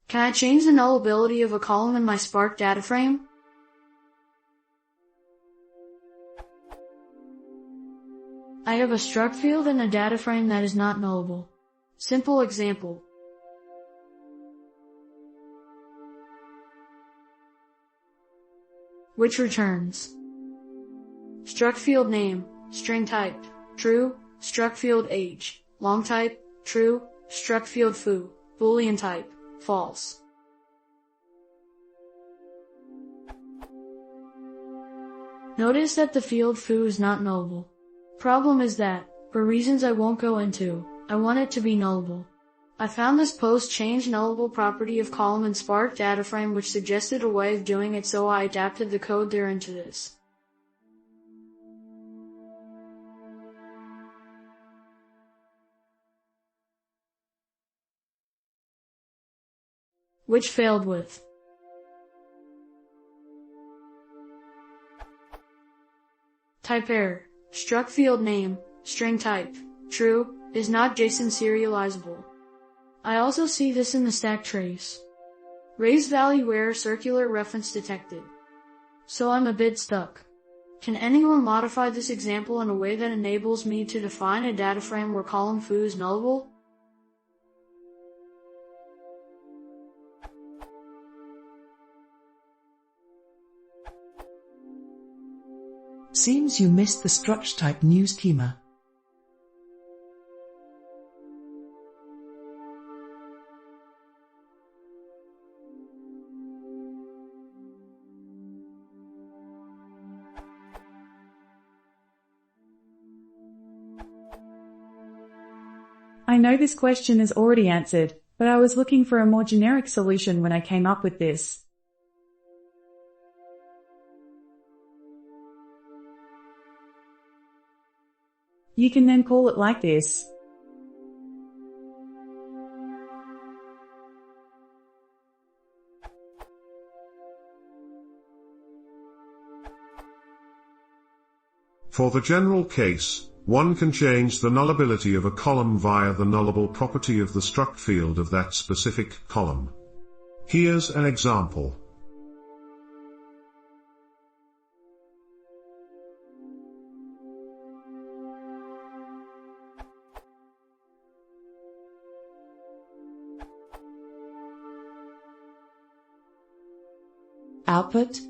Can I change the nullability of a column in my Spark data frame? I have a struct field in a data frame that is not nullable. Simple example. Which returns struct field name, string type, true, struct field age, long type, true, struct field foo, boolean type, false. Notice that the field foo is not nullable. Problem is that, for reasons I won't go into, I want it to be nullable. I found this post change nullable property of column in Spark data frame which suggested a way of doing it, so I adapted the code there into this. Which failed with type error, struct field name, string type, true, is not JSON serializable. I also see this in the stack trace. Raise value error, circular reference detected. So I'm a bit stuck. Can anyone modify this example in a way that enables me to define a data frame where column foo is nullable? Seems you missed the struct type new schema. I know this question is already answered, but I was looking for a more generic solution when I came up with this. You can then call it like this. For the general case, one can change the nullability of a column via the nullable property of the struct field of that specific column. Here's an example. Output